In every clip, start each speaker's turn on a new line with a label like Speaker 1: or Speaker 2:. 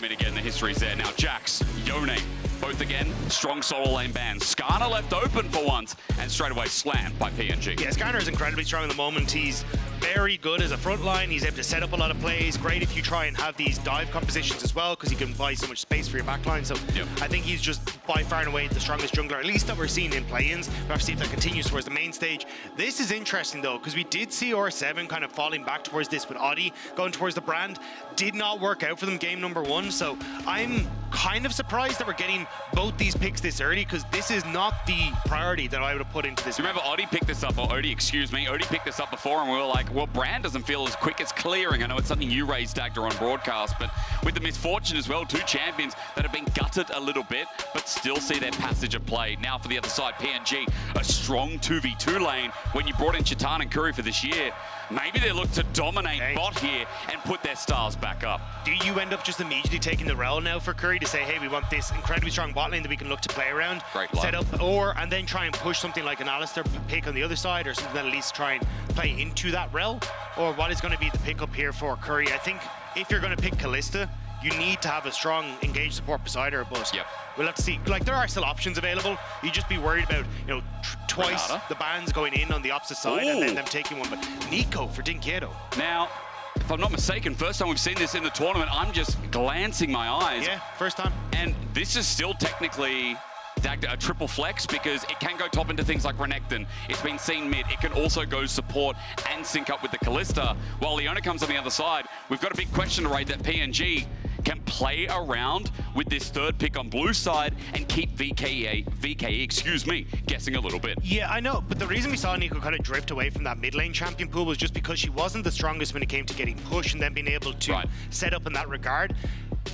Speaker 1: time and again, the history's there. Now Jax, Yone, both again, strong solo lane bans. Skarner left open for once, and straight away slammed by PNG.
Speaker 2: Yeah, Skarner is incredibly strong at the moment. He's very good as a front line. He's able to set up a lot of plays. Great if you try and have these dive compositions as well, because he can buy so much space for your backline. So I think he's just by far and away the strongest jungler, at least that we're seeing in play-ins. We'll have to see if that continues towards the main stage. This is interesting though, because we did see R7 kind of falling back towards this with Oddie going towards the brand. Did not work out for them game number one. So I'm kind of surprised that we're getting both these picks this early, because this is not the priority that I would have put into this.
Speaker 1: Do you remember Oddie picked this up, or Odie, excuse me, Odie picked this up before, and we were like, well, Brand doesn't feel as quick as clearing. I know it's something you raised, Dagda, on broadcast, but with the misfortune as well, two champions that have been gutted a little bit, but still see their passage of play. Now for the other side, PNG, a strong 2v2 lane. When you brought in Tristana and Kuri for this year, maybe they look to dominate bot here and put their stars back up.
Speaker 2: Do you end up just immediately taking the rell now for Kuri to say, hey, we want this incredibly strong bot lane that we can look to play around, set up, and then try and push something like an Alistar pick on the other side, or something that at least try and play into that rell? Or what is going to be the pickup here for Kuri? I think if you're going to pick Kalista, you need to have a strong engaged support beside her, but we'll have to see. Like, there are still options available. You just be worried about, you know, twice the bans going in on the opposite side and then them taking one. But Neeko for dyNquedo.
Speaker 1: Now, if I'm not mistaken, first time we've seen this in the tournament, I'm just glancing my eyes.
Speaker 2: Yeah, first time.
Speaker 1: And this is still technically Dagda, a triple flex, because it can go top into things like Renekton. It's been seen mid. It can also go support and sync up with the Kalista. While Leona comes on the other side, we've got a big question to rate that PNG can play around with this third pick on blue side and keep VKE, excuse me, guessing a little bit.
Speaker 2: Yeah, I know, but the reason we saw Neeko kind of drift away from that mid lane champion pool was just because she wasn't the strongest when it came to getting pushed and then being able to set up in that regard.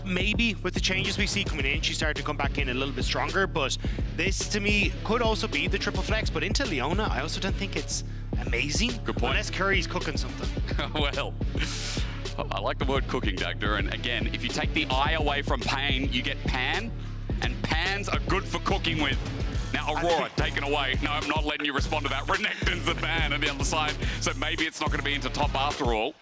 Speaker 2: Maybe with the changes we see coming in, she started to come back in a little bit stronger, but this to me could also be the triple flex. But into Leona, I also don't think it's amazing.
Speaker 1: Good point.
Speaker 2: Unless Curry's cooking something.
Speaker 1: Well, I like the word cooking, Dagda, and again, if you take the eye away from paiN, you get pan, and pans are good for cooking with. Now, Aurora, taken away. No, I'm not letting you respond to that. Renekton's the ban on the other side, so maybe it's not going to be into top after all.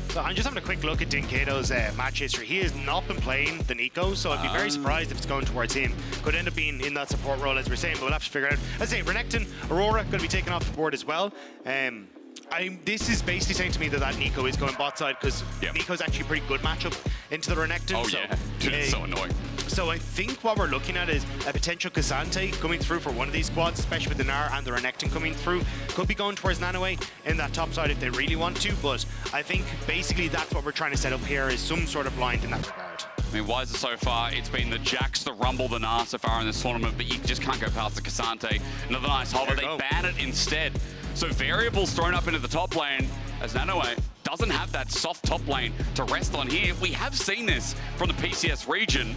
Speaker 2: So I'm just having a quick look at dyNquedo's match history. He has not been playing the Neeko, so I'd be very surprised if it's going towards him. Could end up being in that support role, as we're saying, but we'll have to figure it out. As I say, Renekton, Aurora, going to be taken off the board as well. This is basically saying to me that Neeko is going bot side, because Neeko's actually a pretty good matchup into the Renekton.
Speaker 1: Oh, yeah. Dude, it's so annoying.
Speaker 2: So I think what we're looking at is a potential K'Sante coming through for one of these squads, especially with the Nara and the Renekton coming through. Could be going towards Nanaue in that top side if they really want to, but I think basically that's what we're trying to set up here, is some sort of blind in that regard.
Speaker 1: I mean, Wizer so far, it's been the Jax, the Rumble, the Gnar so far in this tournament, but you just can't go past the K'Sante. Another nice hover. They ban it instead. So variables thrown up into the top lane, as Nanaue doesn't have that soft top lane to rest on here. We have seen this from the PCS region,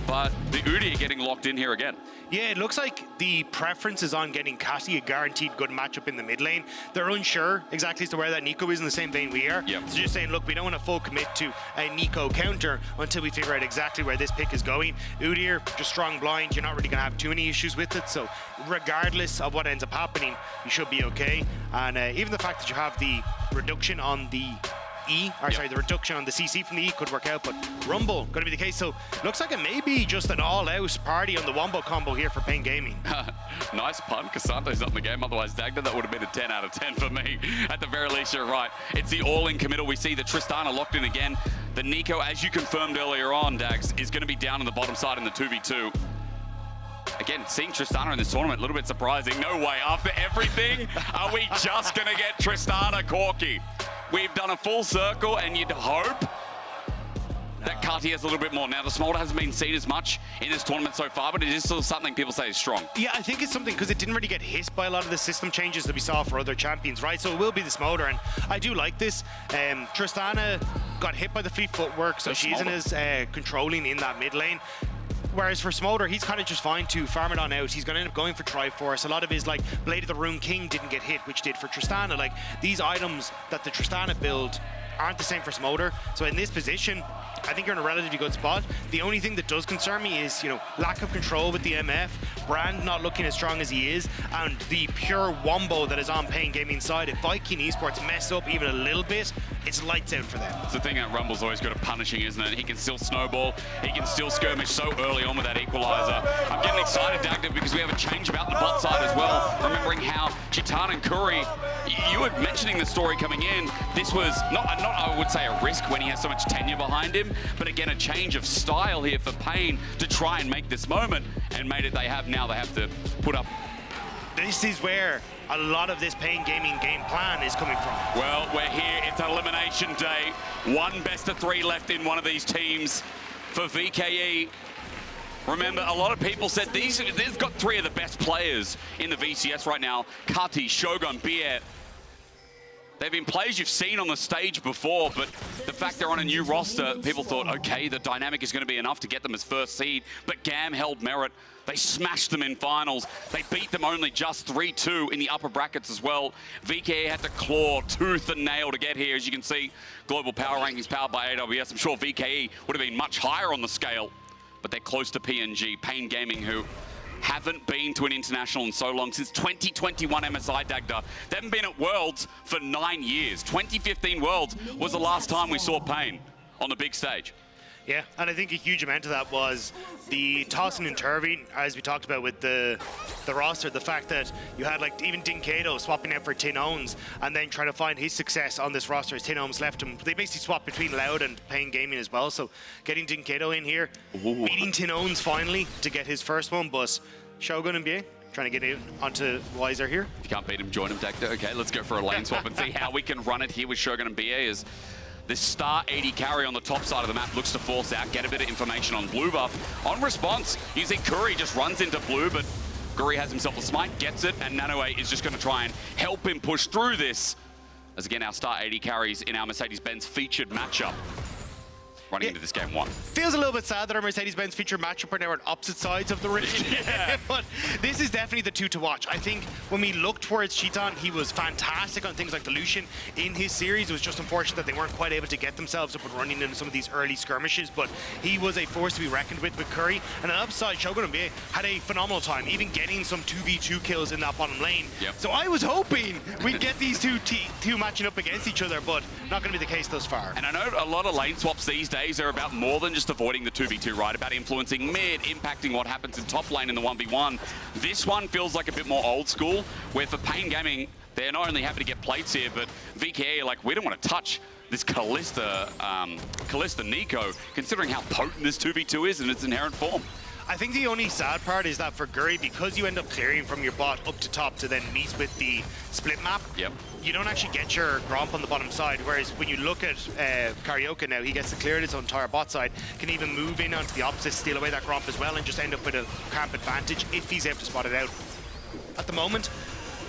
Speaker 1: but the Udyr getting locked in here again.
Speaker 2: Yeah, it looks like the preference is on getting Katy a guaranteed good matchup in the mid lane. They're unsure exactly as to where that Neeko is in the same vein we are. So just saying, look, we don't want to full commit to a Neeko counter until we figure out exactly where this pick is going. Udyr, just strong blind. You're not really going to have too many issues with it. So regardless of what ends up happening, you should be okay. And even the fact that you have the reduction on the the reduction on the CC from the E could work out, but Rumble going to be the case. So looks like it may be just an all-out party on the Wombo combo here for paiN Gaming.
Speaker 1: Nice pun. K'Sante's not in the game. Otherwise, Dagda, that would have been a 10 out of 10 for me. At the very least, you're right. It's the all-in committal. We see the Tristana locked in again. The Neeko, as you confirmed earlier on, Dags, is going to be down on the bottom side in the 2v2. Again, seeing Tristana in this tournament, a little bit surprising. No way. After everything, are we just going to get Tristana Corky? We've done a full circle, and you'd hope that Katy has a little bit more. Now, the Smolder hasn't been seen as much in this tournament so far, but it is still something people say is strong. Yeah,
Speaker 2: I think it's something because it didn't really get hit by a lot of the system changes that we saw for other champions, right? So it will be the Smolder, and I do like this. Tristana got hit by the fleet footwork, so she isn't as controlling in that mid lane. Whereas for Smolder, he's kind of just fine to farm it on out. He's going to end up going for Triforce. A lot of his, like, Blade of the Rune King didn't get hit, which did for Tristana. Like, these items that the Tristana build aren't the same for Smolder. So in this position, I think you're in a relatively good spot. The only thing that does concern me is, you know, lack of control with the MF, Brand not looking as strong as he is, and the pure wombo that is on paiN Gaming side. If Viking Esports mess up even a little bit, it's lights out for them.
Speaker 1: It's the thing that Rumble's always good at punishing, isn't it? He can still snowball, he can still skirmish so early on with that equalizer. I'm getting excited, Dagda, because we have a change about the bot side as well. Remembering how Chitan and Kuri, you were mentioning the story coming in. This was not I would say a risk when he has so much tenure behind him, but again, a change of style here for paiN to try and make this moment, and made it they have now. They have to put up.
Speaker 2: This is where a lot of this paiN Gaming game plan is coming from.
Speaker 1: Well, we're here. It's elimination day. One best of 3 left in one of these teams for VKE. Remember, a lot of people said they've got 3 of the best players in the VCS right now. Katy, Shogun, paiN. They've been players you've seen on the stage before, but the fact they're on a new roster, people thought, okay, the dynamic is going to be enough to get them as first seed, but GAM held merit. They smashed them in finals. They beat them only just 3-2 in the upper brackets as well. VKE had to claw tooth and nail to get here. As you can see, global power rankings powered by AWS. I'm sure VKE would have been much higher on the scale, but they're close to PNG, paiN Gaming, who haven't been to an international in so long, since 2021 MSI Dagda. They haven't been at Worlds for 9 years. 2015 Worlds was the last time we saw paiN on the big stage.
Speaker 2: Yeah, and I think a huge amount of that was the tossing and turving, as we talked about with the roster, the fact that you had like even dyNquedo swapping out for dyNquedo and then trying to find his success on this roster as dyNquedo left him. They basically swapped between Loud and paiN Gaming as well, so getting dyNquedo in here, beating dyNquedo finally to get his first one, but Shogun and paiN trying to get in onto Wizer here.
Speaker 1: If you can't beat him, join him, Dagda. Okay, let's go for a lane swap and see how we can run it here with Shogun and paiN. As this star 80 carry on the top side of the map looks to force out, get a bit of information on blue buff. On response, you see Kuri just runs into blue, but Gury has himself a smite, gets it, and Nanaue is just going to try and help him push through this. As again, our star 80 carries in our Mercedes-Benz featured matchup running into this game 1.
Speaker 2: Feels a little bit sad that our Mercedes-Benz feature matchup are now on opposite sides of the ring.
Speaker 1: Yeah.
Speaker 2: But this is definitely the 2 to watch. I think when we look towards Chitan, he was fantastic on things like the Lucian in his series. It was just unfortunate that they weren't quite able to get themselves up and running in some of these early skirmishes, but he was a force to be reckoned with Kuri. And on the upside, Shogun and paiN had a phenomenal time, even getting some 2v2 kills in that bottom lane.
Speaker 1: Yep.
Speaker 2: So I was hoping we'd get these two matching up against each other, but not going to be the case thus far.
Speaker 1: And I know a lot of lane swaps these days are about more than just avoiding the 2v2, right? About influencing mid, impacting what happens in top lane in the 1v1. This one feels like a bit more old school, where for paiN Gaming, they're not only happy to get plates here, but VKE are like, we don't want to touch this Kalista Neeko, considering how potent this 2v2 is in its inherent form.
Speaker 2: I think the only sad part is that for Gury, because you end up clearing from your bot up to top to then meet with the split map,
Speaker 1: yep,
Speaker 2: you don't actually get your Gromp on the bottom side, whereas when you look at Cariok now, he gets to clear his entire bot side, can even move in onto the opposite, steal away that Gromp as well, and just end up with a camp advantage if he's able to spot it out. At the moment,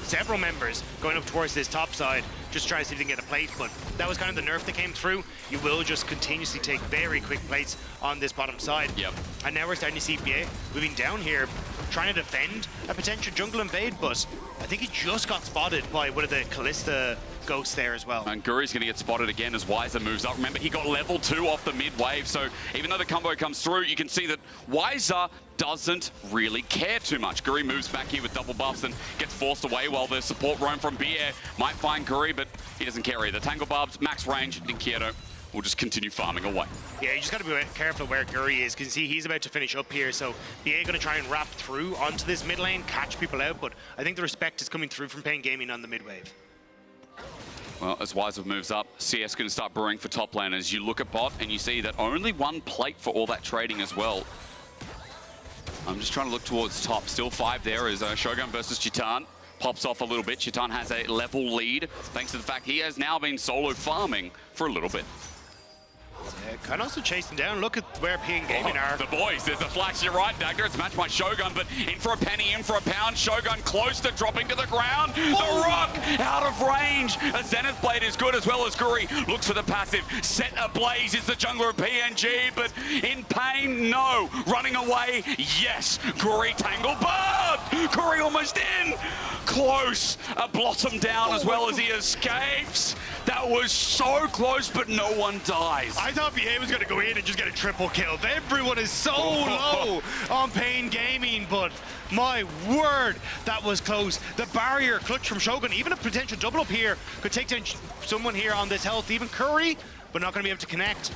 Speaker 2: several members going up towards this top side, just trying to see if they can get a plate, but that was kind of the nerf that came through. You will just continuously take very quick plates on this bottom side.
Speaker 1: Yep.
Speaker 2: And now we're starting to see paiN moving down here, trying to defend a potential jungle invade, but I think he just got spotted by one of the Kalista ghosts there as well.
Speaker 1: And Gury's going to get spotted again as Wizer moves up. Remember, he got level 2 off the mid wave, so even though the combo comes through, you can see that Wizer doesn't really care too much. Gury moves back here with double buffs and gets forced away while the support roam from paiN might find Gury, but he doesn't care either. Tangle Barbs, max range, dyNquedo will just continue farming away.
Speaker 2: Yeah, you just got to be careful where Gury is, because you see he's about to finish up here, so paiN going to try and wrap through onto this mid lane, catch people out, but I think the respect is coming through from paiN Gaming on the mid wave.
Speaker 1: Well, as Wizer moves up, CS going to start brewing for top lane. As you look at bot and you see that only 1 plate for all that trading as well. I'm just trying to look towards top. Still 5 there as Shogun versus Chitan. Pops off a little bit. Chitan has a level lead thanks to the fact he has now been solo farming for a little bit.
Speaker 2: Yeah, can also chase him down. Look at where paiN Gaming are.
Speaker 1: The boys, there's a flash, you're right, Dagda. It's matched by Shogun, but in for a penny, in for a pound. Shogun close to dropping to the ground. The rock out of range. A Zenith Blade is good as well as Gury. Looks for the passive. Set ablaze is the jungler of PNG, but in pain, no. Running away, yes. Gury tangle, but Gury almost in. Close. A blossom down as well as he escapes. That was so close, but no one dies.
Speaker 2: I thought PA was going to go in and just get a triple kill. Everyone is so low on paiN Gaming, but my word, that was close. The barrier clutch from Shogun, even a potential double up here, could take down someone here on this health, even Kuri, but not going to be able to connect.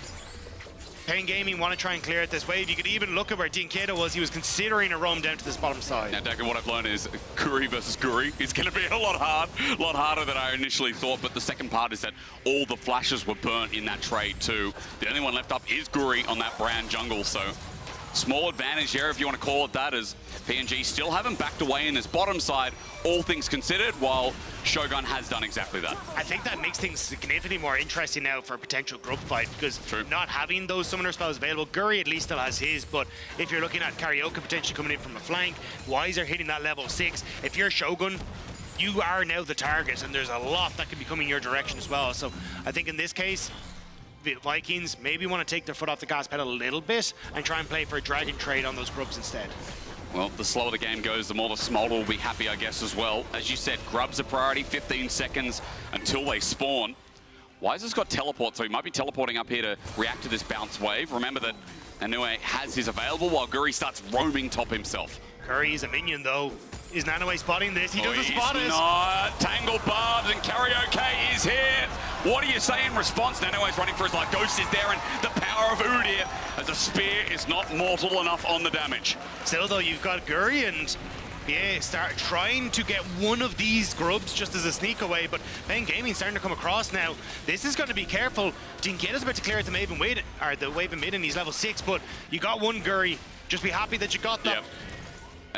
Speaker 2: paiN Gaming want to try and clear it this wave. You could even look at where dyNquedo was. He was considering a roam down to this bottom side.
Speaker 1: Now, Dagda, what I've learned is Kuri versus Gury is going to be a lot harder than I initially thought. But the second part is that all the flashes were burnt in that trade too. The only one left up is Gury on that brand jungle. So small advantage here, if you want to call it that, as PNG still haven't backed away in this bottom side, all things considered, while Shogun has done exactly that.
Speaker 2: I think that makes things significantly more interesting now for a potential group fight, because not having those summoner spells available, Gury at least still has his, but if you're looking at Cariok potentially coming in from the flank, Wizer hitting that level 6, if you're Shogun, you are now the target, and there's a lot that can be coming your direction as well. So I think in this case, the Vikings maybe want to take their foot off the gas pedal a little bit and try and play for a dragon trade on those grubs instead.
Speaker 1: Well, the slower the game goes, the more the Smolder will be happy, I guess, as well. As you said, grub's a priority, 15 seconds until they spawn. Wizer's got teleport, so he might be teleporting up here to react to this bounce wave. Remember that Nanaue has his available while Gury starts roaming top himself.
Speaker 2: Curry is a minion, though. Is Nanaue spotting this? He doesn't spot us.
Speaker 1: Not. Tangled Barbs and Cariok is here. What do you say in response? Nanaue's running for his life. Ghost is there, and the power of Udyr as a spear is not mortal enough on the damage.
Speaker 2: Still, though, you've got Gury and start trying to get one of these grubs just as a sneak away, but paiN Gaming starting to come across now. This is going to be careful. dyNquedo's about to clear it the wave in mid, and he's level 6, but you got one Gury. Just be happy that you got that.
Speaker 1: Yep.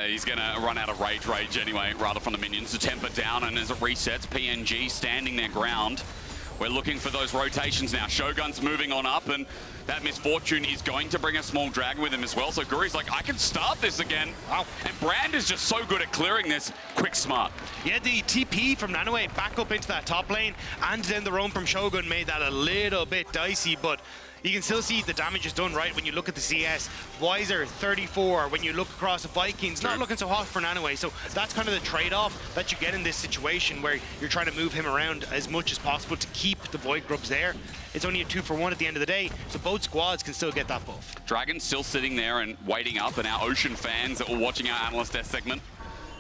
Speaker 1: He's going to run out of rage anyway, rather from the minions to temper down, and as it resets, PNG standing their ground. We're looking for those rotations now. Shogun's moving on up, and that misfortune is going to bring a small dragon with him as well. So Gury's like, I can start this again. Wow. And Brand is just so good at clearing this. Quick, smart.
Speaker 2: Yeah, the TP from Nanaue back up into that top lane, and then the roam from Shogun made that a little bit dicey, but you can still see the damage is done right when you look at the CS. Wizer, 34. When you look across the Vikings, not looking so hot for Nanaue. So that's kind of the trade-off that you get in this situation where you're trying to move him around as much as possible to keep the Void Grubs there. It's only a 2-for-1 at the end of the day, so both squads can still get that buff.
Speaker 1: Dragon's still sitting there and waiting up, and our Ocean fans that were watching our Analyst Death segment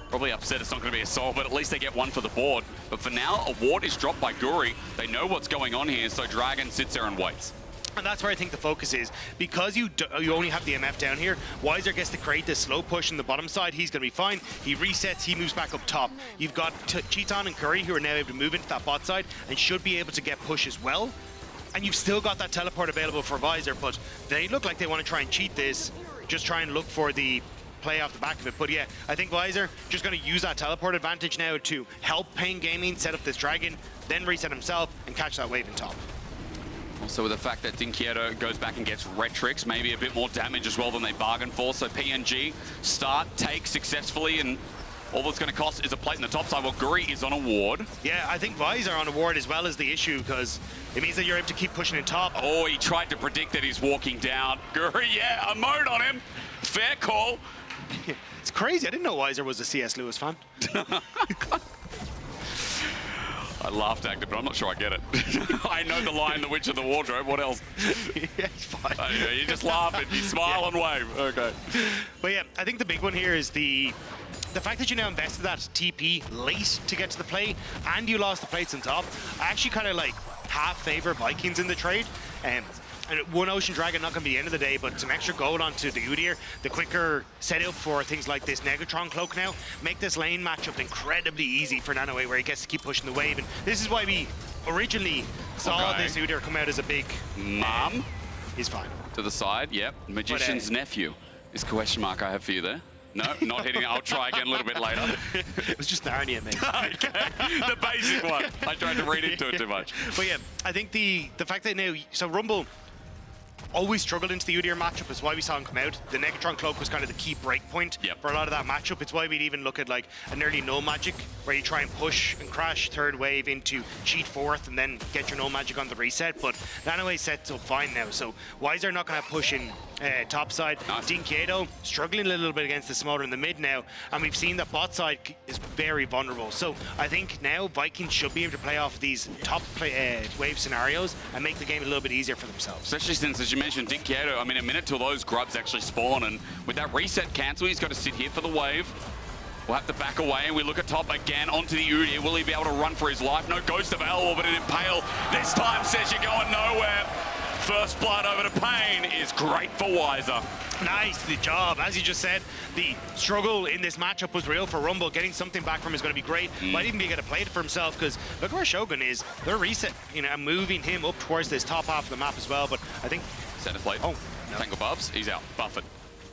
Speaker 1: probably upset it's not going to be a soul, but at least they get one for the board. But for now, a ward is dropped by Gury. They know what's going on here, so Dragon sits there and waits.
Speaker 2: And that's where I think the focus is. Because you only have the MF down here, Wizer gets to create this slow push in the bottom side. He's going to be fine. He resets, he moves back up top. You've got Cheaton and Kuri who are now able to move into that bot side and should be able to get push as well. And you've still got that teleport available for Wizer, but they look like they want to try and cheat this. Just try and look for the play off the back of it. But yeah, I think Wizer just going to use that teleport advantage now to help paiN Gaming set up this dragon, then reset himself and catch that wave in top.
Speaker 1: Also with the fact that dyNquedo goes back and gets Retrix, maybe a bit more damage as well than they bargained for. So PNG start, take successfully, and all that's going to cost is a plate in the top side. Well, Gury is on a ward.
Speaker 2: Yeah, I think Wizer on a ward as well is the issue, because it means that you're able to keep pushing in top.
Speaker 1: Oh, he tried to predict that he's walking down. Gury, yeah, a mode on him. Fair call.
Speaker 2: It's crazy. I didn't know Wizer was a C.S. Lewis fan.
Speaker 1: I laughed at it, but I'm not sure I get it. I know the line, the Witch of the Wardrobe. What else?
Speaker 2: Yeah, it's fine.
Speaker 1: You just laugh and you smile and wave. Okay.
Speaker 2: But yeah, I think the big one here is the fact that you now invested that TP late to get to the play, and you lost the plates on top. I actually kind of like half favor Vikings in the trade. And one Ocean Dragon not going to be the end of the day, but some extra gold onto the Udyr, the quicker setup for things like this Negatron cloak now, make this lane matchup incredibly easy for Nanaue, where he gets to keep pushing the wave. And this is why we originally saw this Udyr come out as a big
Speaker 1: mom.
Speaker 2: He's fine.
Speaker 1: To the side, yep. Magician's nephew is question mark I have for you there. No, not hitting it. I'll try again a little bit later.
Speaker 2: It was just Narnia, mate.
Speaker 1: Okay, the basic one. I tried to read into it too much.
Speaker 2: But yeah, I think the fact that now, so Rumble, always struggled into the Udyr matchup. It's why we saw him come out. The Negatron Cloak was kind of the key break point for a lot of that matchup. It's why we'd even look at like an early no magic where you try and push and crash third wave into cheat fourth and then get your no magic on the reset. But Nanaue sets up fine now. So Wizer not going to push in top side.
Speaker 1: Nice.
Speaker 2: dyNquedo struggling a little bit against the Smolder in the mid now. And we've seen that bot side is very vulnerable. So I think now Vikings should be able to play off these top wave scenarios and make the game a little bit easier for themselves.
Speaker 1: Especially since, as you mentioned, dyNquedo, I mean, a minute till those grubs actually spawn, and with that reset cancel, he's got to sit here for the wave. We'll have to back away, and we look at top again, onto the Udyr. Will he be able to run for his life? No Ghost available, but an Impale this time says you're going nowhere. First blood over to paiN is great for Wizer.
Speaker 2: Nice, the job. As you just said, the struggle in this matchup was real for Rumble. Getting something back from him is going to be great. Might even be able to play it for himself, because look where Shogun is. They're reset, and moving him up towards this top half of the map as well. But I think
Speaker 1: Center plate.
Speaker 2: Oh, no.
Speaker 1: Tangle Bubs, he's out. Buffett.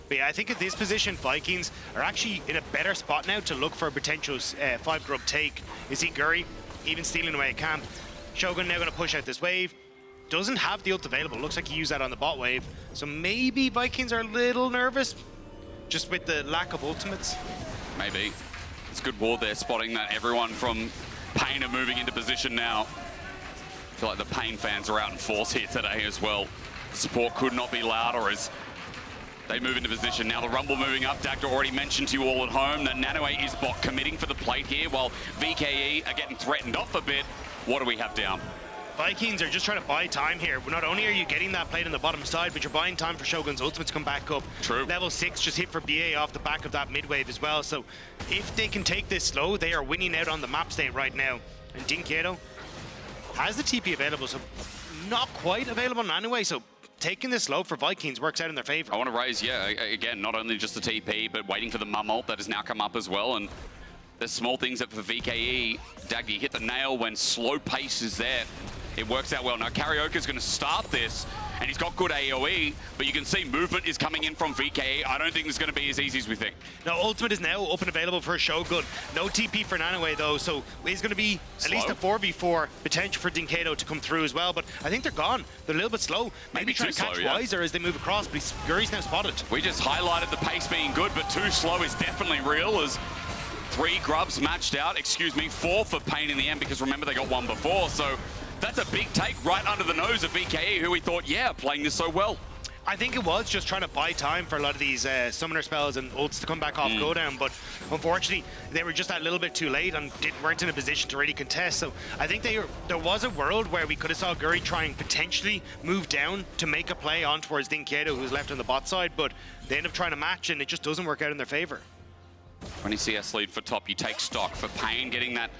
Speaker 2: But yeah, I think at this position, Vikings are actually in a better spot now to look for a potential 5-grub take. You see Gury even stealing away a camp. Shogun now going to push out this wave. Doesn't have the ult available. Looks like he used that on the bot wave. So maybe Vikings are a little nervous just with the lack of ultimates.
Speaker 1: Maybe. It's good ward there, spotting that everyone from paiN are moving into position now. I feel like the paiN fans are out in force here today as well. Support could not be louder as they move into position. Now the Rumble moving up. Dagda already mentioned to you all at home that Nanaue is bot committing for the plate here while VKE are getting threatened off a bit. What do we have down?
Speaker 2: Vikings are just trying to buy time here. Not only are you getting that plate on the bottom side, but you're buying time for Shogun's ultimate to come back up.
Speaker 1: True.
Speaker 2: Level 6 just hit for BA off the back of that mid wave as well. So if they can take this slow, they are winning out on the map state right now. And dyNquedo has the TP available, so not quite available on Nanaue. So taking this slow for Vikings works out in their favor.
Speaker 1: I want to raise, again, not only just the TP, but waiting for the mum ult that has now come up as well. And there's small things that for VKE, Dagda hit the nail when slow pace is there. It works out well. Now Cariok is going to start this, and he's got good AoE, but you can see movement is coming in from VKE. I don't think it's going to be as easy as we think.
Speaker 2: Now ultimate is now up and available for Shogun. No TP for Nanaue though, so it's going to be at least a 4v4 potential for dyNquedo to come through as well, but I think they're gone. They're a little bit slow. Maybe trying to catch Wizer as they move across, but Gury's now spotted.
Speaker 1: We just highlighted the pace being good, but too slow is definitely real as 3 grubs matched out, 4 for paiN in the end, because remember they got 1 before, so that's a big take right under the nose of VKE, who we thought, playing this so well.
Speaker 2: I think it was just trying to buy time for a lot of these summoner spells and ults to come back off go down, but unfortunately they were just that little bit too late and weren't in a position to really contest. So I think there was a world where we could have saw Gury try and potentially move down to make a play on towards dyNquedo, who's left on the bot side, but they end up trying to match and it just doesn't work out in their favor.
Speaker 1: 20 CS lead for top, you take stock. For paiN getting that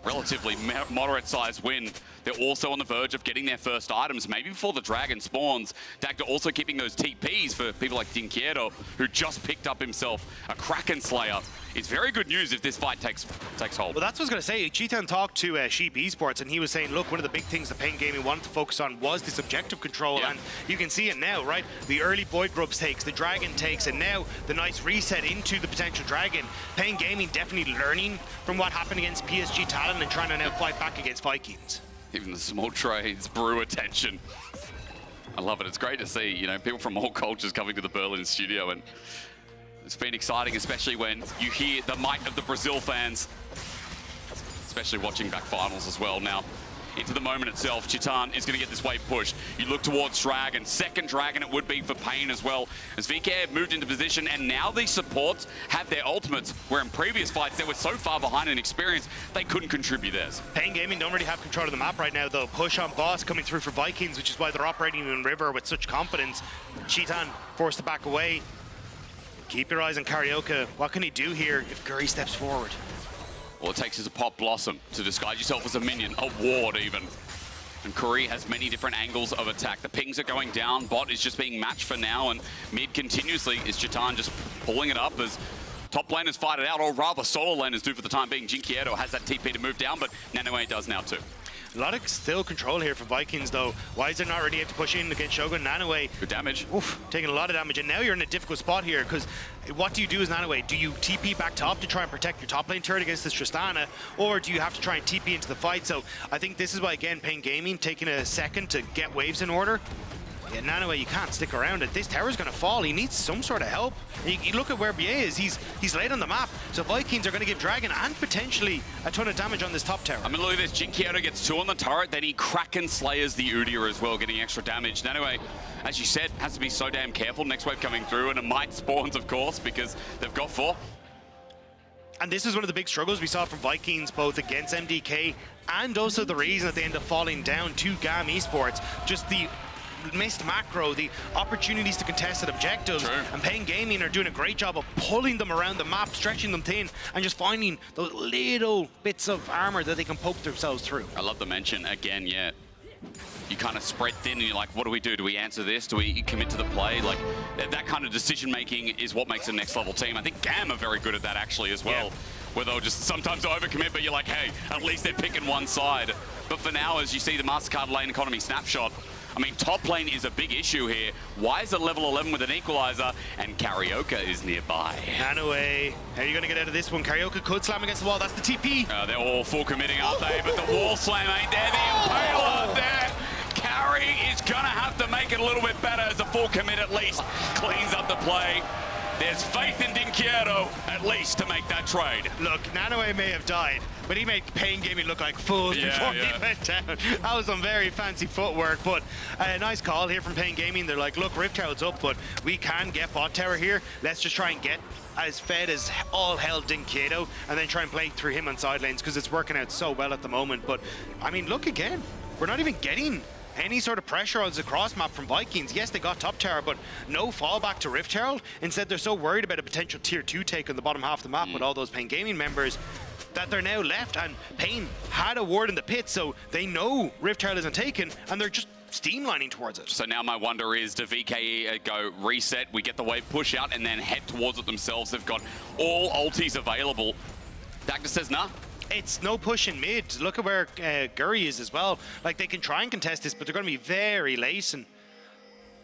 Speaker 1: relatively moderate-sized win, they're also on the verge of getting their first items, maybe before the dragon spawns. Dagda also keeping those TPs for people like dyNquedo, who just picked up himself a Kraken Slayer. It's very good news if this fight takes hold.
Speaker 2: Well, that's what I was going to say. Cheetan talked to Sheep Esports, and he was saying, look, one of the big things that paiN Gaming wanted to focus on was this objective control, and you can see it now, right? The early Void Grubs takes, the Dragon takes, and now the nice reset into the potential Dragon. paiN Gaming definitely learning from what happened against PSG Talon and trying to now fight back against Vikings.
Speaker 1: Even the small trades brew attention. I love it. It's great to see, people from all cultures coming to the Berlin studio, and it's been exciting, especially when you hear the might of the Brazil fans, especially watching back finals as well. Now, into the moment itself, Cheetan is going to get this wave push. You look towards Dragon. Second Dragon it would be for paiN as well, as VKE have moved into position, and now these supports have their ultimates, where in previous fights they were so far behind in experience, they couldn't contribute theirs.
Speaker 2: paiN Gaming don't really have control of the map right now, though. Push on boss coming through for Vikings, which is why they're operating in River with such confidence. Cheetan forced to back away. Keep your eyes on Cariok. What can he do here if Gury steps forward?
Speaker 1: All it takes is a pop blossom to disguise yourself as a minion, a ward even. And Kuri has many different angles of attack. The pings are going down, bot is just being matched for now, and mid continuously is Cheetan just pulling it up as top laners fight it out, or rather solo laners do for the time being. dyNquedo has that TP to move down, but Nanaue does now too.
Speaker 2: A lot of still control here for Vikings, though. Wizer not ready to push in against Shogun. Nanaue,
Speaker 1: good damage.
Speaker 2: Oof, taking a lot of damage, and now you're in a difficult spot here, because what do you do as Nanaue? Do you TP back top to try and protect your top lane turret against this Tristana, or do you have to try and TP into the fight? So I think this is why, again, paiN Gaming taking a second to get waves in order. Yeah, Nanaue, you can't stick around it. This tower's going to fall. He needs some sort of help. You look at where BA is. He's late on the map. So Vikings are going to give Dragon and potentially a ton of damage on this top tower.
Speaker 1: I mean, look at this. dyNquedo gets 2 on the turret. Then he Kraken slayers the Udyr as well, getting extra damage. Nanaue, as you said, has to be so damn careful. Next wave coming through, and it might spawns, of course, because they've got 4.
Speaker 2: And this is one of the big struggles we saw from Vikings, both against MDK and also the reason that they end up falling down to GAM Esports. Just the missed macro, the opportunities to contested objectives.
Speaker 1: True.
Speaker 2: And paiN Gaming are doing a great job of pulling them around the map, stretching them thin, and just finding those little bits of armor that they can poke themselves through.
Speaker 1: I love the mention again, yeah. You kind of spread thin and you're like, what do we do? Do we answer this? Do we commit to the play? Like, that kind of decision making is what makes a next level team. I think GAM are very good at that actually as well, where they'll just sometimes overcommit, but you're like, hey, at least they're picking one side. But for now, as you see the MasterCard lane economy snapshot, I mean, top lane is a big issue here. Wizer level 11 with an equalizer, and Cariok is nearby.
Speaker 2: Nanaue, how are you going to get out of this one? Cariok could slam against the wall. That's the TP.
Speaker 1: They're all full committing, aren't they? But the wall slam ain't there. The impale out there. Kuri is going to have to make it a little bit better as a full commit at least. Cleans up the play. There's faith in dyNquedo, at least, to make that trade.
Speaker 2: Look, Nanaue may have died, but he made paiN Gaming look like fools before he went down. That was some very fancy footwork, but a nice call here from paiN Gaming. They're like, look, Rift Herald's up, but we can get bot tower here. Let's just try and get as fed as all hell dyNquedo, and then try and play through him on side lanes, because it's working out so well at the moment. But, I mean, look again. We're not even getting any sort of pressure on the cross map from Vikings. Yes, they got top tower, but no fallback to Rift Herald. Instead, they're so worried about a potential tier 2 take on the bottom half of the map with all those paiN Gaming members that they're now left. And paiN had a ward in the pit, so they know Rift Herald isn't taken, and they're just streamlining towards it.
Speaker 1: So now my wonder is, do VKE go reset, we get the wave push out, and then head towards it themselves? They've got all ultis available. Dagda says nah.
Speaker 2: It's no push in mid. Look at where Gury is as well. Like, they can try and contest this, but they're going to be very late. And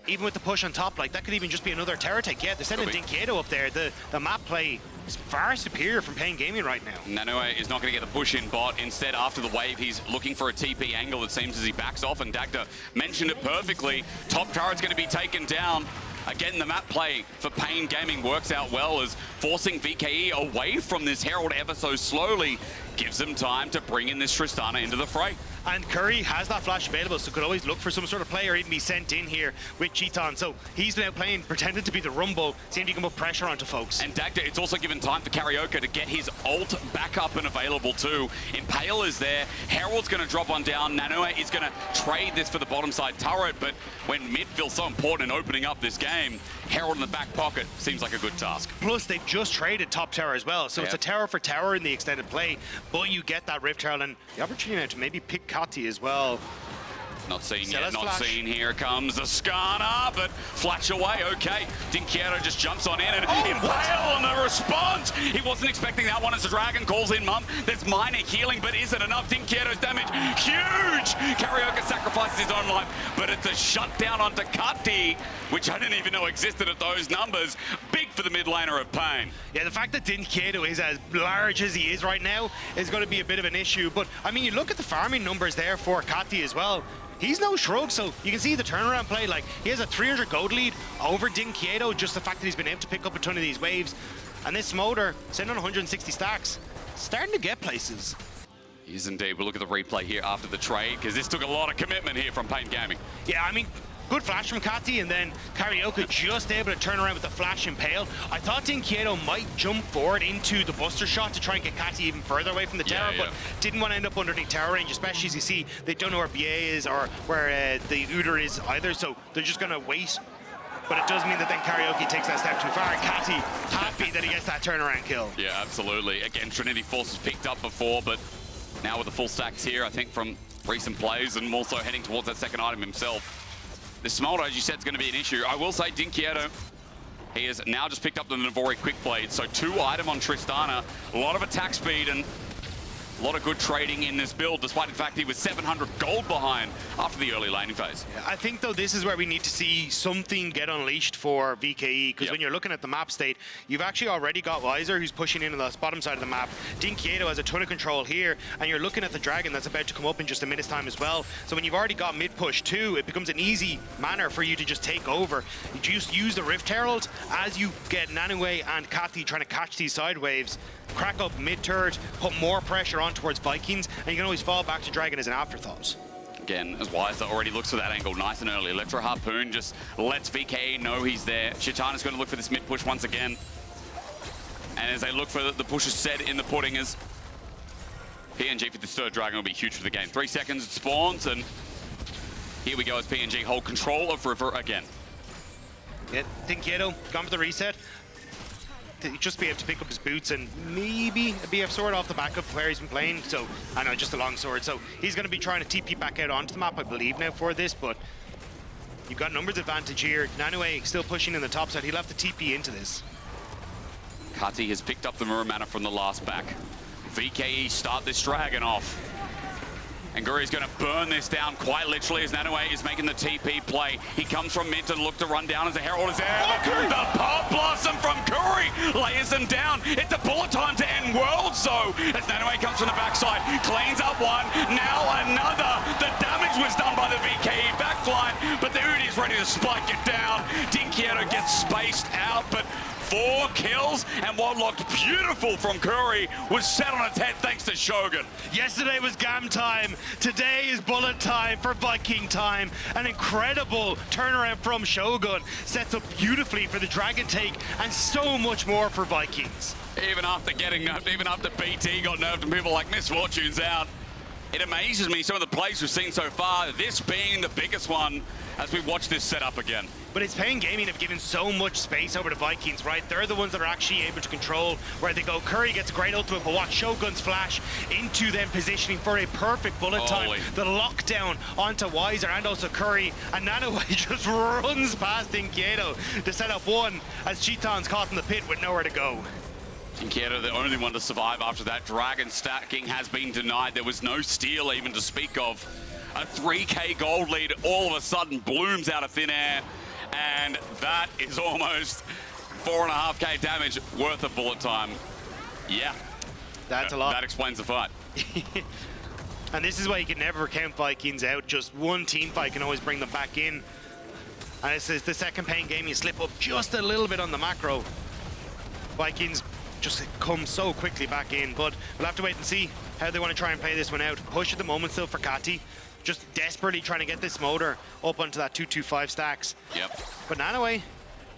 Speaker 2: even with the push on top, like, that could even just be another terror take. Yeah, they're sending dyNquedo up there. The map play is far superior from paiN Gaming right now.
Speaker 1: Nanaue is not going to get the push in bot. Instead, after the wave, he's looking for a TP angle, it seems, as he backs off. And Dagda mentioned it perfectly. Top turret's going to be taken down. Again, the map play for paiN Gaming works out well, as forcing VKE away from this Herald ever so slowly gives them time to bring in this Tristana into the fray.
Speaker 2: And Kuri has that flash available, so could always look for some sort of play or even be sent in here with Cheaton. So he's now playing, pretended to be the Rumble, seeing if he can put pressure onto folks.
Speaker 1: And Dagda, it's also given time for Cariok to get his ult back up and available too. Impale is there. Herald's going to drop on down. Nanaue is going to trade this for the bottom side turret, but when mid feels so important in opening up this game, Herald in the back pocket seems like a good task.
Speaker 2: Plus, they've just traded top tower as well, so it's a tower for tower in the extended play, but you get that Rift Herald and the opportunity now to maybe pick Katy as well.
Speaker 1: Not seen yet, not seen. Here comes the skarner, but flash away, okay. dyNquedo just jumps on in and impale on the response. He wasn't expecting that one as the dragon calls in mum. There's minor healing, but is it enough? dyNquedo's damage, huge! Cariok sacrifices his own life, but it's a shutdown onto Katy, which I didn't even know existed at those numbers. Big for the mid laner of paiN.
Speaker 2: Yeah, the fact that dyNquedo is as large as he is right now is going to be a bit of an issue, but I mean, you look at the farming numbers there for Katy as well. He's no shrug, so you can see the turnaround play. Like, he has a 300 gold lead over dyNquedo, just the fact that he's been able to pick up a ton of these waves. And this Smolder, sitting on 160 stacks, starting to get places.
Speaker 1: He is indeed. We'll look at the replay here after the trade, because this took a lot of commitment here from paiN Gaming.
Speaker 2: Yeah, I mean, good flash from Katy, and then Cariok just able to turn around with the flash impale. I thought dyNquedo might jump forward into the buster shot to try and get Katy even further away from the tower, but didn't want to end up underneath tower range, especially as you see they don't know where BA is or where the Udyr is either, so they're just going to wait. But it does mean that then Cariok takes that step too far, and Katy happy that he gets that turnaround kill. Yeah, absolutely. Again, Trinity Force was picked up before, but now with the full stacks here, I think from recent plays, and also heading towards that second item himself. The Smolder, as you said, is going to be an issue. I will say dyNquedo, he has now just picked up the Navori Quick Blade, so 2 item on Tristana, a lot of attack speed, and
Speaker 1: A lot of good trading in this build, despite the fact he was 700 gold behind after the early laning phase.
Speaker 2: Yeah, I think, though, this is where we need to see something get unleashed for VKE, because when you're looking at the map state, you've actually already got Wizer, who's pushing in on the bottom side of the map. dyNquedo has a ton of control here, and you're looking at the dragon that's about to come up in just a minute's time as well. So when you've already got mid-push too, it becomes an easy manner for you to just take over. You just use the Rift Herald as you get Nanaue and Katy trying to catch these side waves, crack up mid-turret, put more pressure on towards Vikings, and you can always fall back to Dragon as an afterthought.
Speaker 1: Again, as Wizer already looks for that angle nice and early. Electro Harpoon just lets VKE know he's there. Tristana's going to look for this mid-push once again. And as they look for the push is set in the pudding, as PNG for this third Dragon will be huge for the game. 3 seconds, it spawns, and here we go as PNG hold control of River again.
Speaker 2: Yeah, dyNquedo gone for the reset. Just be able to pick up his boots and maybe a BF sword off the back of where he's been playing. So, I know, just a long sword. So he's going to be trying to TP back out onto the map, I believe, now for this. But you've got numbers advantage here. Nanaue still pushing in the top side. He'll have to TP into this.
Speaker 1: Katy has picked up the mirror mana from the last back. VKE start this dragon off. And Gury's going to burn this down quite literally as Nanaue is making the TP play. He comes from mid to look to run down as the Herald is there. Oh, the Pop Blossom from Kuri layers them down. It's a bullet time to end world. So as Nanaue comes from the backside, cleans up one, now another. The damage was done by the VKE backline, but the Udyr's ready to spike it down. dyNquedo gets spaced out, but 4 kills, and what looked beautiful from Kuri was set on its head thanks to Shogun.
Speaker 2: Yesterday was GAM time. Today is bullet time for Viking time. An incredible turnaround from Shogun. Sets up beautifully for the Dragon take and so much more for Vikings.
Speaker 1: Even after getting nerfed, even after BT got nerfed and people like Misfortune's out, it amazes me some of the plays we've seen so far, this being the biggest one as we watch this set up again.
Speaker 2: But it's paiN Gaming have given so much space over the Vikings, right? They're the ones that are actually able to control where they go. Kuri gets a great ultimate, but watch Shogun's flash into them positioning for a perfect bullet time. The lockdown onto Wizer and also Kuri, and Nanaue just runs past dyNquedo to set up one as Cheaton's caught in the pit with nowhere to go.
Speaker 1: dyNquedo, the only one to survive after that. Dragon stacking has been denied. There was no steal even to speak of. A 3k gold lead all of a sudden blooms out of thin air, and that is almost 4.5k damage worth of bullet time. Yeah.
Speaker 2: That's a lot.
Speaker 1: That explains the fight.
Speaker 2: And this is why you can never count Vikings out. Just one team fight can always bring them back in. And this is the second paiN Gaming. You slip up just a little bit on the macro. Vikings just come so quickly back in, but we'll have to wait and see how they want to try and play this one out. Push at the moment still for Katy. Just desperately trying to get this Smolder up onto that 2-2-5 stacks.
Speaker 1: Yep.
Speaker 2: But Nanaue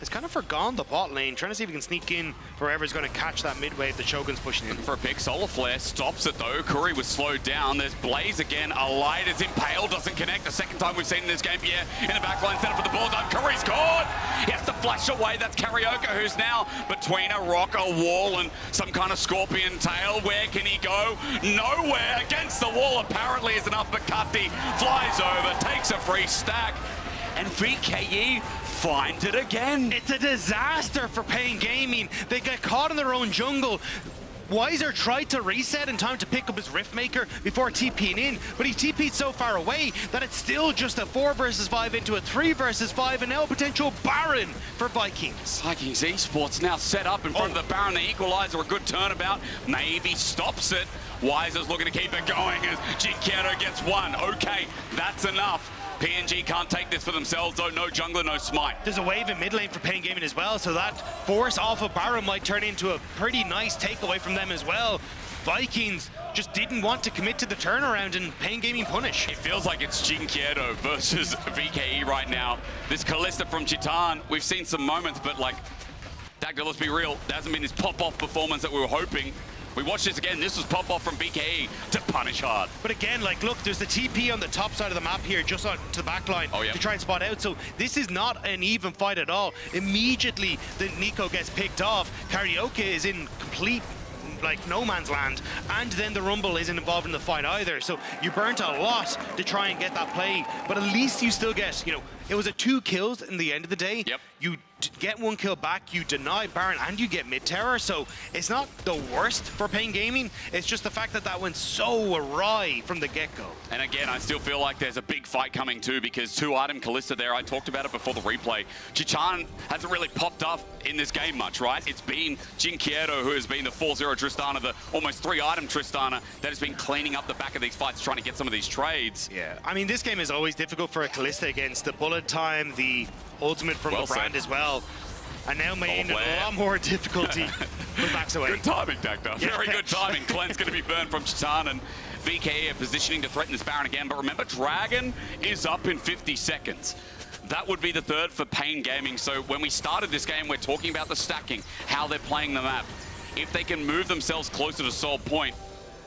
Speaker 2: has kind of forgone the bot lane, trying to see if he can sneak in for whoever's going to catch that mid wave that Shogun's pushing in.
Speaker 1: For a big solar flare, stops it though. Kuri was slowed down. There's Blaze again. A light is impaled, doesn't connect. The second time we've seen in this game. Yeah, in the backline, set up for the ball done. Kuri's caught. He has to flash away. That's Cariok, who's now between a rock, a wall, and some kind of scorpion tail. Where can he go? Nowhere. Against the wall apparently is enough, but Katy flies over, takes a free stack, and VKE finds it again.
Speaker 2: It's a disaster for paiN Gaming. They get caught in their own jungle. Wizer tried to reset in time to pick up his Riftmaker before TPing in, but he TP'd so far away that it's still just a 4 versus 5 into a 3 versus 5, and now a potential Baron for Vikings.
Speaker 1: Vikings Esports now set up in front of the Baron. The equalizer, a good turnabout, maybe stops it. Wizer's looking to keep it going as dyNquedo gets one. Okay, that's enough. PNG can't take this for themselves, though. No jungler, no smite.
Speaker 2: There's a wave in mid lane for paiN Gaming as well, so that force off of Baron might turn into a pretty nice takeaway from them as well. Vikings just didn't want to commit to the turnaround and paiN Gaming punish.
Speaker 1: It feels like it's dyNquedo versus VKE right now. This Kalista from Chitan, we've seen some moments, but like, Dagda, let's be real, there hasn't been this pop-off performance that we were hoping. We watched this again. This was pop-off from VKE to punish hard.
Speaker 2: But again, like, look, there's the TP on the top side of the map here, just on to the back line to try and spot out. So this is not an even fight at all. Immediately, the Neeko gets picked off. Cariok is in complete like no man's land, and then the Rumble isn't involved in the fight either. So you burnt a lot to try and get that play, but at least you still get, you know, it was a 2 kills in the end of the day.
Speaker 1: Yep.
Speaker 2: You get 1 kill back, you deny Baron, and you get mid-tower. So it's not the worst for paiN Gaming. It's just the fact that that went so awry from the get-go.
Speaker 1: And again, I still feel like there's a big fight coming too, because 2-item Kalista there, I talked about it before the replay. Chichan hasn't really popped up in this game much, right? It's been dyNquedo who has been the 4-0 Tristana, the almost 3-item Tristana that has been cleaning up the back of these fights, trying to get some of these trades.
Speaker 2: Yeah, I mean, this game is always difficult for a Kalista against the bullet time, the ultimate from the brand as well. And now paiN a lot more difficulty. Backs away.
Speaker 1: Good timing, Dagda. Very good timing. Clean's going to be burned from Chichan, and VKE are positioning to threaten this Baron again. But remember, Dragon is up in 50 seconds. That would be the third for paiN Gaming. So when we started this game, we're talking about the stacking, how they're playing the map. If they can move themselves closer to Soul Point,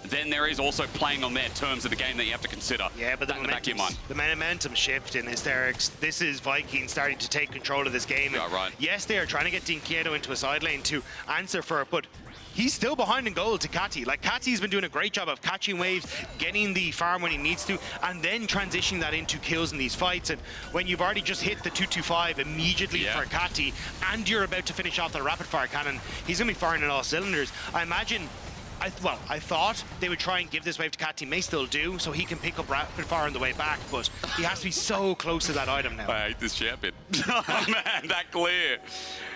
Speaker 1: then there is also playing on their terms of the game that you have to consider.
Speaker 2: Yeah, but the momentum shift in Hysterics. This is Vikings starting to take control of this game.
Speaker 1: Yeah, right.
Speaker 2: Yes, they are trying to get dyNquedo into a side lane to answer for it, but he's still behind in goal to Katy. Like, Katy's been doing a great job of catching waves, getting the farm when he needs to, and then transitioning that into kills in these fights. And when you've already just hit the 225 immediately for Katy, and you're about to finish off the rapid fire cannon, he's gonna be firing on all cylinders. I imagine, I thought they would try and give this wave to Katy, may still do, so he can pick up rapid fire on the way back, but he has to be so close to that item now.
Speaker 1: I hate this champion. Oh man, that clear.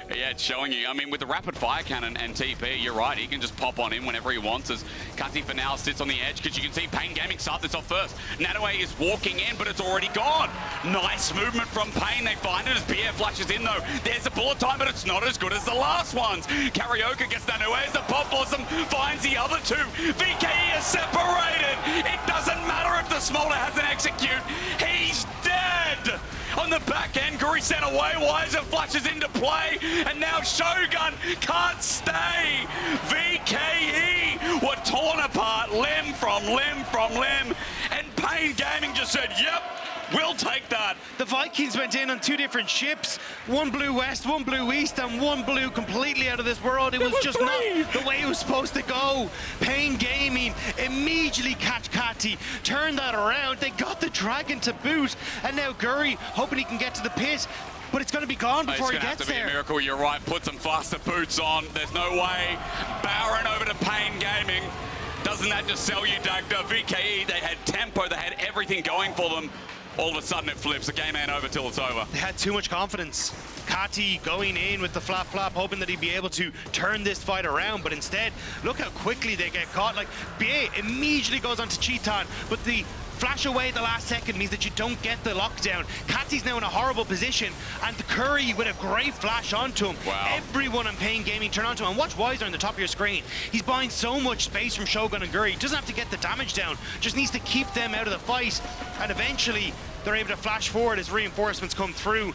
Speaker 1: Yeah, it's showing you. I mean, with the rapid fire cannon and TP, you're right. He can just pop on in whenever he wants as Katy for now sits on the edge, because you can see paiN Gaming start this off first. Nanaue is walking in, but it's already gone. Nice movement from paiN. They find it as BF flashes in, though. There's a bullet time, but it's not as good as the last ones. Cariok gets Nanaue as the Pop Blossom finds the other two. VKE is separated. It doesn't matter if the Smolder has an execute. He's dead. On the back end, Gury sent away, Wizer flashes into play, and now Shogun can't stay. VKE were torn apart limb from limb from limb, and paiN Gaming just said, yep, we'll take that.
Speaker 2: The Vikings went in on 2 different ships, one blue west, one blue east, and one blue completely out of this world. It was just not the way it was supposed to go. paiN Gaming immediately catch Katy, turn that around. They got the dragon to boot, and now Gury hoping he can get to the pit, but it's going to be gone before he gets there. It's going to have to be a miracle,
Speaker 1: you're right. Put some faster boots on. There's no way. Baron over to paiN Gaming. Doesn't that just sell you, Dagda? VKE, they had tempo, they had everything going for them. All of a sudden it flips. The game ain't over till it's over.
Speaker 2: They had too much confidence. Katy going in with the flap, hoping that he'd be able to turn this fight around, but instead, look how quickly they get caught. Like, BA immediately goes onto Chichan, but the flash away at the last second means that you don't get the lockdown. Katy's now in a horrible position, and the Kuri with a great flash onto him.
Speaker 1: Wow.
Speaker 2: Everyone on paiN Gaming turn onto him, and watch Wizer on the top of your screen. He's buying so much space from Shogun and Gury. He doesn't have to get the damage down, just needs to keep them out of the fight, and eventually they're able to flash forward as reinforcements come through,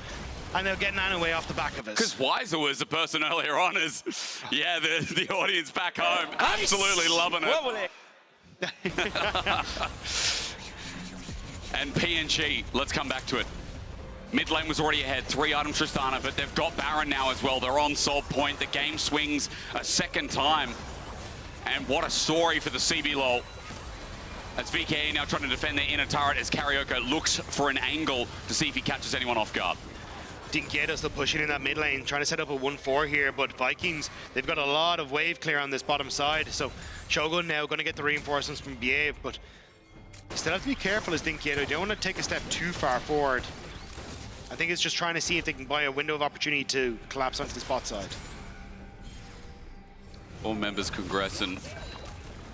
Speaker 2: and they'll get Nanaue off the back of us.
Speaker 1: Because Wizer was the person earlier on as, yeah, the audience back home absolutely loving it. And PNG, let's come back to it. Mid lane was already ahead, 3-item Tristana, but they've got Baron now as well. They're on Soul Point. The game swings a second time. And what a story for the CB LoL. As VKE now trying to defend their inner turret as Cariok looks for an angle to see if he catches anyone off guard.
Speaker 2: dyNquedo still pushing in that mid lane, trying to set up a 1-4 here, but Vikings, they've got a lot of wave clear on this bottom side, so Shogun now going to get the reinforcements from BA, but you still have to be careful as dyNquedo. You don't want to take a step too far forward. I think it's just trying to see if they can buy a window of opportunity to collapse onto the spot side.
Speaker 1: All members congressing.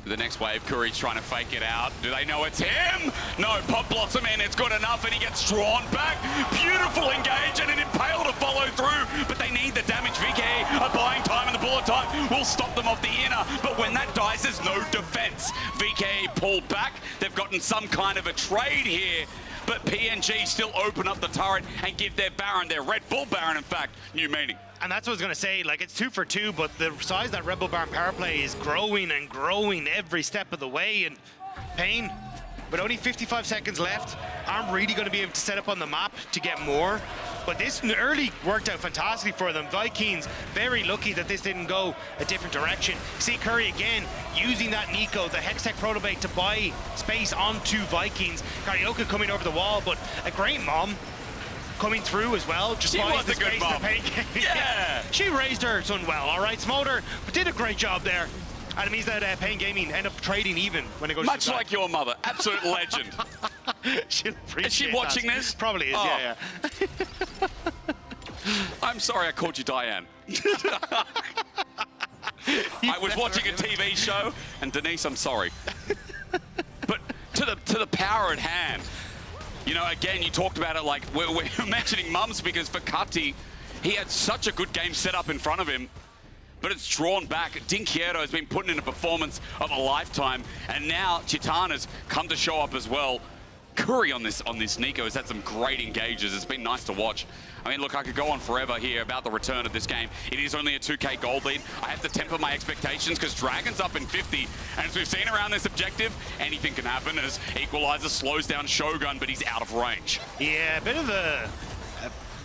Speaker 1: The next wave, Kuri's trying to fake it out. Do they know it's him? No, Pop Blossom in, it's good enough, and he gets drawn back. Beautiful engage, and an Impale to follow through, but they need the damage. VKE are buying time, and the bullet time will stop them off the inner, but when that dies, there's no defense. VKE pulled back. They've gotten some kind of a trade here, but PNG still open up the turret and give their Baron, their Red Bull Baron, in fact, new meaning.
Speaker 2: And that's what I was going to say, like, it's 2 for 2, but the size of that Red Bull Baron power play is growing and growing every step of the way, and paiN, with only 55 seconds left, aren't really going to be able to set up on the map to get more. But this early worked out fantastically for them. Vikings, very lucky that this didn't go a different direction. See Kuri again, using that Neeko, the Hextech Protobate to buy space onto Vikings. Cariok coming over the wall, but a great mom coming through as well. Just
Speaker 1: she
Speaker 2: buys
Speaker 1: was
Speaker 2: the
Speaker 1: a good
Speaker 2: space
Speaker 1: mom.
Speaker 2: to pay.
Speaker 1: Yeah.
Speaker 2: She raised her son well, all right. Smolder did a great job there. And it means that paiN Gaming end up trading even when it goes
Speaker 1: Much
Speaker 2: to
Speaker 1: like your mother, absolute legend.
Speaker 2: She'll appreciate
Speaker 1: Is she watching
Speaker 2: that.
Speaker 1: this?
Speaker 2: Probably is,
Speaker 1: Oh.
Speaker 2: yeah.
Speaker 1: I'm sorry I called you Diane. I was watching a TV show, and Denise, I'm sorry. But to the power at hand, you know, again, you talked about it like we're mentioning mums because for Katy, he had such a good game set up in front of him, but it's drawn back. dyNquedo has been putting in a performance of a lifetime, and now Tristana's come to show up as well. Kuri on this Neeko has had some great engages. It's been nice to watch. I mean, look, I could go on forever here about the return of this game. It is only a 2K gold lead. I have to temper my expectations because Dragon's up in 50. And as we've seen around this objective, anything can happen as Equalizer slows down Shogun, but he's out of range.
Speaker 2: Yeah, a bit of a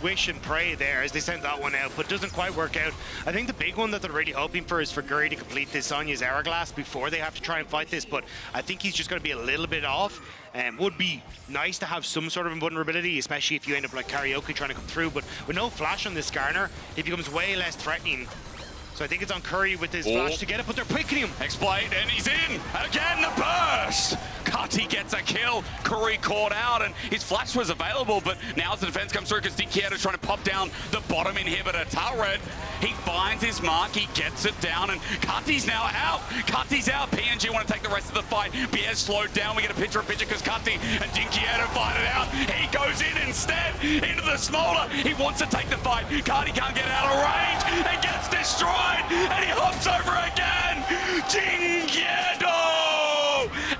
Speaker 2: wish and pray there as they sent that one out, but doesn't quite work out. I think the big one that they're really hoping for is for Gury to complete this Sonya's Hourglass before they have to try and fight this, but I think he's just going to be a little bit off. Would be nice to have some sort of invulnerability, especially if you end up like Cariok trying to come through, but with no flash on this skarner, it becomes way less threatening. So I think it's on Kuri with his flash to get it, but they're picking him.
Speaker 1: Exploit, and he's in. Again, the burst. Katy gets a kill. Kuri caught out, and his flash was available, but now as the defense comes through, because dyNquedo trying to pop down the bottom inhibitor turret. He finds his mark, he gets it down, and Katy's now out. Katy's out. PNG want to take the rest of the fight. BS slowed down. We get a picture because Katy and dyNquedo fight it out. He goes in instead into the Smolder. He wants to take the fight. Katy can't get out of range and gets destroyed. And he hops over again! dyNquedo!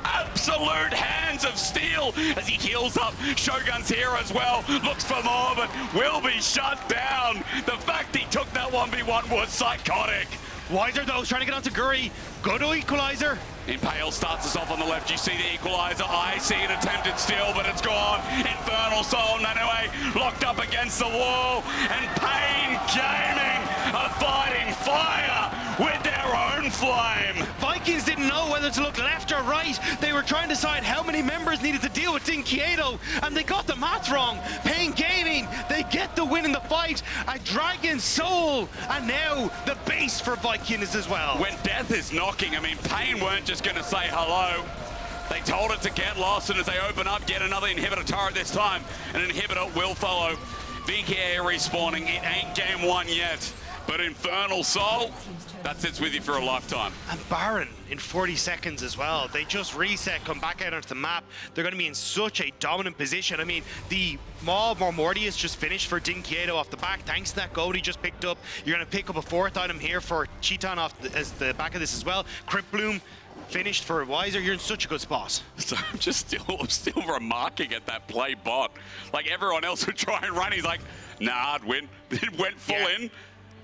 Speaker 1: Absolute hands of steel as he heals up. Shogun's here as well. Looks for more, but will be shut down. The fact he took that 1v1 was psychotic.
Speaker 2: Wizer though is trying to get onto Gury. Good Equalizer.
Speaker 1: Impale starts us off on the left. You see the Equalizer. I see an attempted steal, but it's gone. Infernal Soul, Nanaue locked up against the wall. And paiN Gaming are fighting fire with their own flame.
Speaker 2: Vikings didn't know whether to look left or right. They were trying to decide how many members needed to deal with dyNquedo, and they got the math wrong. paiN Gaming, they get the win in the fight. A Dragon Soul, and now the base for Vikings as well.
Speaker 1: When death is knocking, I mean, paiN weren't just going to say hello. They told it to get lost, and as they open up yet another inhibitor turret this time, an inhibitor will follow. VKE respawning. It ain't game one yet, but Infernal Soul, that sits with you for a lifetime.
Speaker 2: And Baron in 40 seconds as well. They just reset, come back out onto the map. They're going to be in such a dominant position. I mean, the Maw Mormortius just finished for dyNquedo off the back. Thanks to that gold he just picked up. You're going to pick up a fourth item here for Cheetan off as the back of this as well. Crypt Bloom finished for Wizer. You're in such a good spot.
Speaker 1: So I'm just still remarking at that play bot. Like everyone else would try and run, he's like, nah, I'd win. It went full in,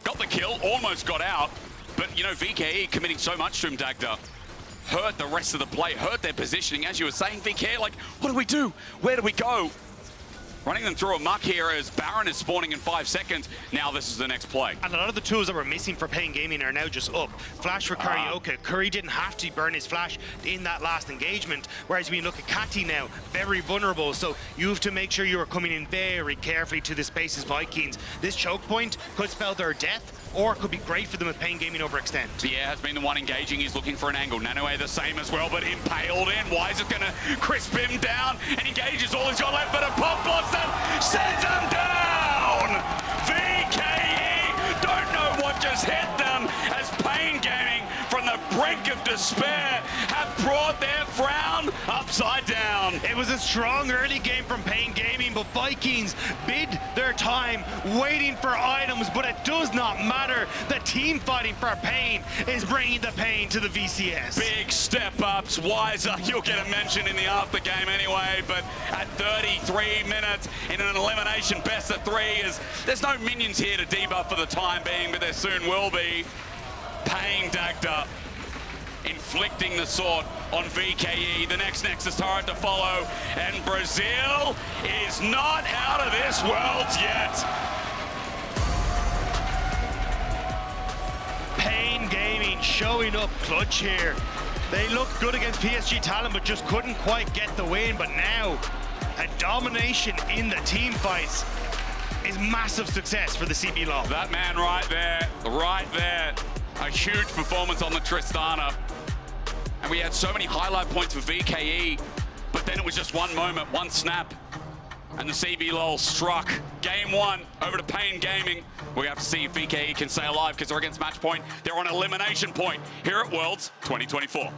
Speaker 1: got the kill, almost got out. But, you know, VKE committing so much to him, Dagda, hurt the rest of the play, hurt their positioning. As you were saying, VKE, like, what do we do? Where do we go? Running them through a muck here as Baron is spawning in 5 seconds. Now this is the next play.
Speaker 2: And a lot of the tools that were missing for paiN Gaming are now just up. Flash for Cariok. Kuri didn't have to burn his flash in that last engagement. Whereas when you look at Katy now, very vulnerable. So you have to make sure you are coming in very carefully to the space as Vikings. This choke point could spell their death, or it could be great for them if paiN Gaming overextend.
Speaker 1: Yeah, has been the one engaging. He's looking for an angle. Nanaue the same as well, but impaled in. Wizer's going to crisp him down and engages all he's got left, but a pop blossom sends him down! VKE don't know what just hit them as paiN Gaming from the brink of despair have brought their frown upside down.
Speaker 2: It was a strong early game from paiN Gaming, but Vikings bid their time waiting for items, but it does not matter. The team fighting for paiN is bringing the pain to the VCS.
Speaker 1: Big step-ups. Wizer, you'll get a mention in the after game anyway, but at 33 minutes in an elimination best of 3, there's no minions here to debuff for the time being, but there soon will be. paiN Dagda inflicting the sword on VKE. The next Nexus turret to follow, and Brazil is not out of this world yet.
Speaker 2: paiN Gaming showing up clutch here. They looked good against PSG Talent, but just couldn't quite get the win. But now, a domination in the team fights is massive success for the CB LoL.
Speaker 1: That man right there, a huge performance on the Tristana. And we had so many highlight points for VKE, but then it was just one moment, one snap, and the CB LoL struck. Game 1 over to paiN Gaming. We have to see if VKE can stay alive because they're against match point. They're on elimination point here at Worlds 2024.